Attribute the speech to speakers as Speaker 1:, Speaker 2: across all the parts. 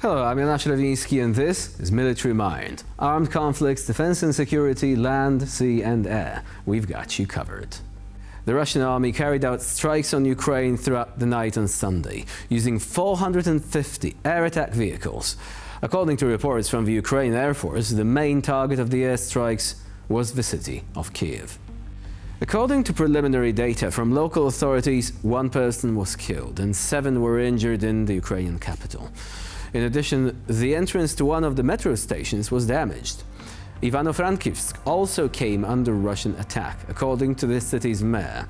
Speaker 1: Hello, I'm Jonasz Rewiński and this is Military Mind. Armed conflicts, defense and security, land, sea and air. We've got you covered. The Russian army carried out strikes on Ukraine throughout the night on Sunday, using 450 air attack vehicles. According to reports from the Ukrainian Air Force, the main target of the airstrikes was the city of Kiev. According to preliminary data from local authorities, 1 person was killed and 7 were injured in the Ukrainian capital. In addition, the entrance to one of the metro stations was damaged. Ivano-Frankivsk also came under Russian attack, according to the city's mayor.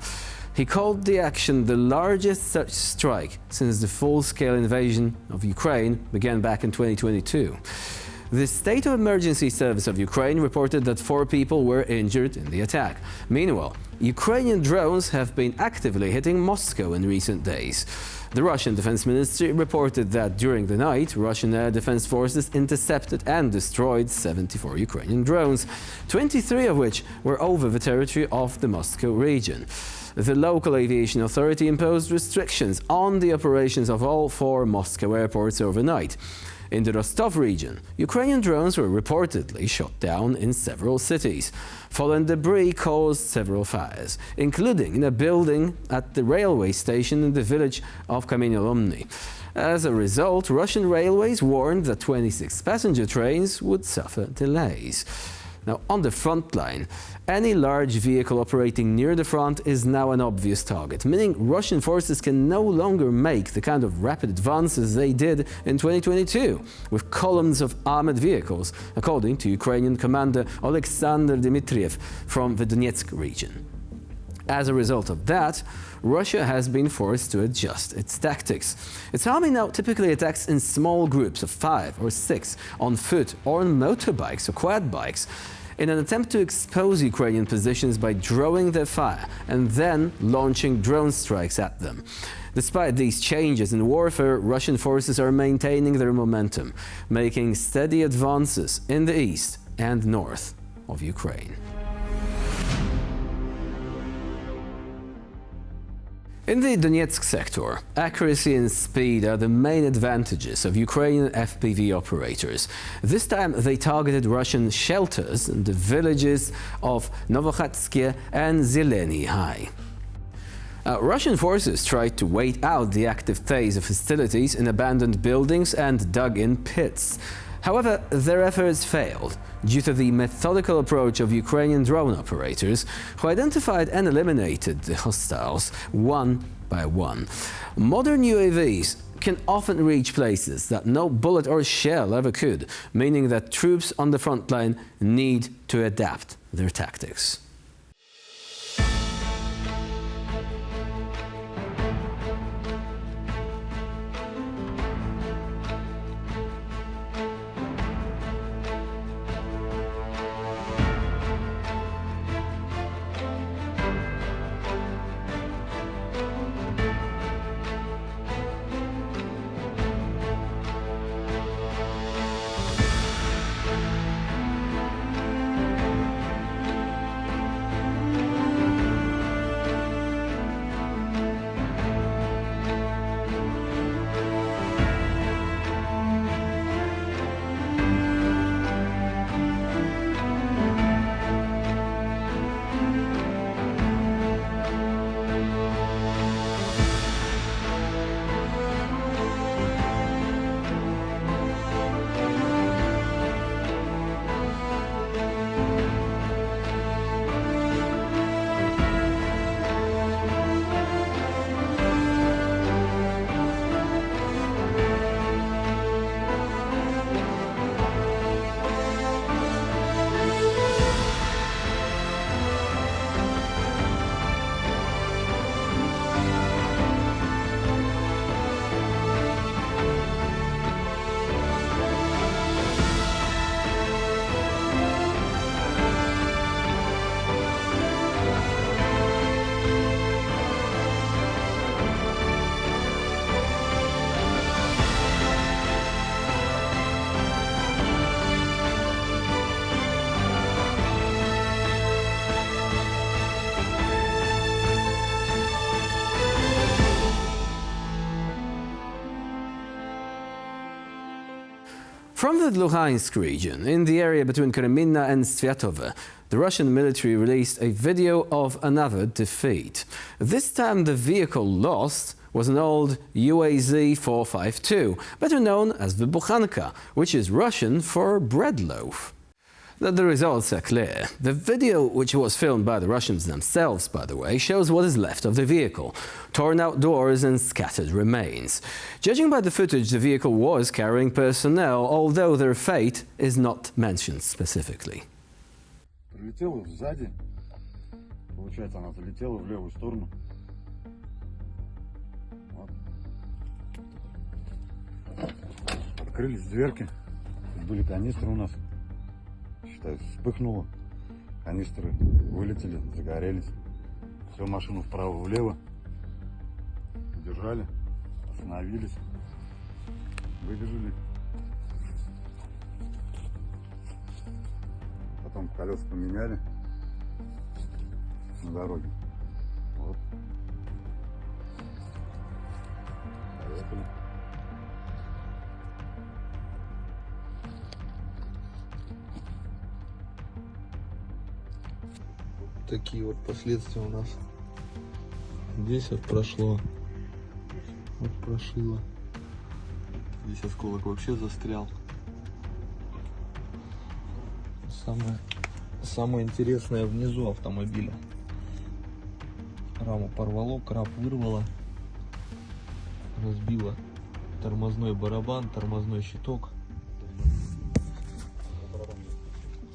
Speaker 1: He called the action the largest such strike since the full-scale invasion of Ukraine began back in 2022. The State of Emergency Service of Ukraine reported that 4 people were injured in the attack. Meanwhile, Ukrainian drones have been actively hitting Moscow in recent days. The Russian Defense Ministry reported that during the night, Russian air defense forces intercepted and destroyed 74 Ukrainian drones, 23 of which were over the territory of the Moscow region. The local aviation authority imposed restrictions on the operations of all 4 Moscow airports overnight. In the Rostov region, Ukrainian drones were reportedly shot down in several cities. Fallen debris caused several fires, including in a building at the railway station in the village of Kamienolomny. As a result, Russian railways warned that 26 passenger trains would suffer delays. Now, on the front line, any large vehicle operating near the front is now an obvious target, meaning Russian forces can no longer make the kind of rapid advances they did in 2022, with columns of armored vehicles, according to Ukrainian commander Oleksandr Dmitriev from the Donetsk region. As a result of that, Russia has been forced to adjust its tactics. Its army now typically attacks in small groups of 5 or 6, on foot or on motorbikes or quad bikes, in an attempt to expose Ukrainian positions by drawing their fire and then launching drone strikes at them. Despite these changes in warfare, Russian forces are maintaining their momentum, making steady advances in the east and north of Ukraine. In the Donetsk sector, accuracy and speed are the main advantages of Ukrainian FPV operators. This time they targeted Russian shelters in the villages of Novokhatske and Zelenyi Hai. Russian forces tried to wait out the active phase of hostilities in abandoned buildings and dug in pits. However, their efforts failed due to the methodical approach of Ukrainian drone operators, who identified and eliminated the hostiles one by one. Modern UAVs can often reach places that no bullet or shell ever could, meaning that troops on the front line need to adapt their tactics. From the Luhansk region, in the area between Kreminna and Sviatovo, the Russian military released a video of another defeat. This time the vehicle lost was an old UAZ 452, better known as Vybuchanka, which is Russian for bread loaf. The results are clear. The video, which was filmed by the Russians themselves, by the way, shows what is left of the vehicle: torn out doors and scattered remains. Judging by the footage, the vehicle was carrying personnel, although their fate is not mentioned specifically.
Speaker 2: Прилетела сзади, получается, она залетела в левую сторону. Вот. Открылись дверки, тут были канистры у нас. Считай, вспыхнуло, канистры вылетели, загорелись. Все, машину вправо-влево. Держали, остановились, выбежали. Потом колеса поменяли на дороге. Вот. Поехали.
Speaker 3: Такие вот последствия у нас. Здесь вот прошло, вот прошило. Здесь осколок вообще застрял. Самое интересное внизу автомобиля. Раму порвало, краб вырвало, разбило тормозной барабан, тормозной щиток.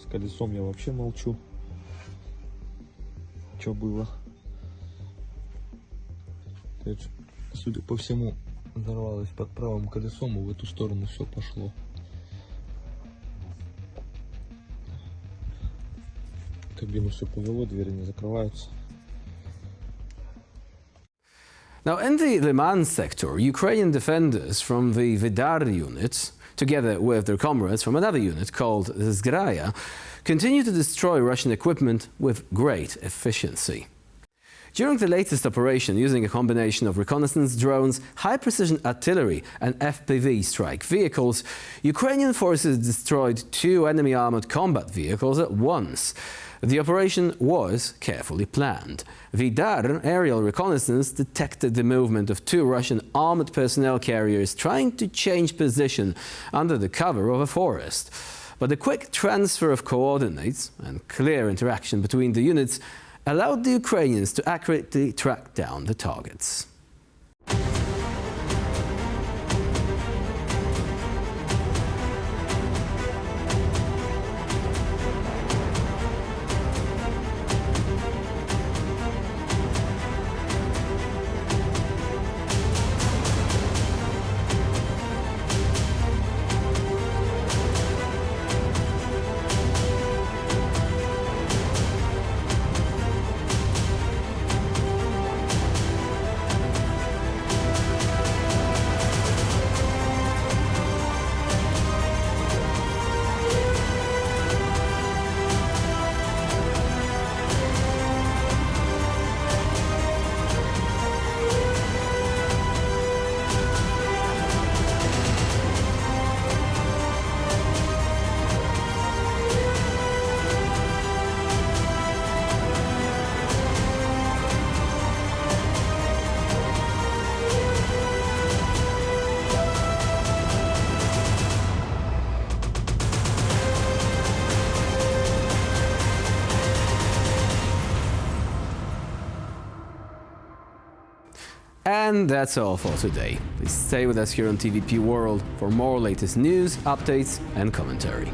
Speaker 3: С колесом я вообще молчу. Что было? Судя по всему, взорвалось под правым колесом, и в эту сторону все пошло. Кабину все повело, двери не закрываются.
Speaker 1: Now, in the Leman sector, Ukrainian defenders from the Vidar unit, together with their comrades from another unit called the Zgraya, continue to destroy Russian equipment with great efficiency. During the latest operation, using a combination of reconnaissance drones, high-precision artillery and FPV strike vehicles, Ukrainian forces destroyed 2 enemy armored combat vehicles at once. The operation was carefully planned. Vidar aerial reconnaissance detected the movement of 2 Russian armored personnel carriers trying to change position under the cover of a forest. But the quick transfer of coordinates and clear interaction between the units allowed the Ukrainians to accurately track down the targets. And that's all for today. Please stay with us here on TVP World for more latest news, updates and commentary.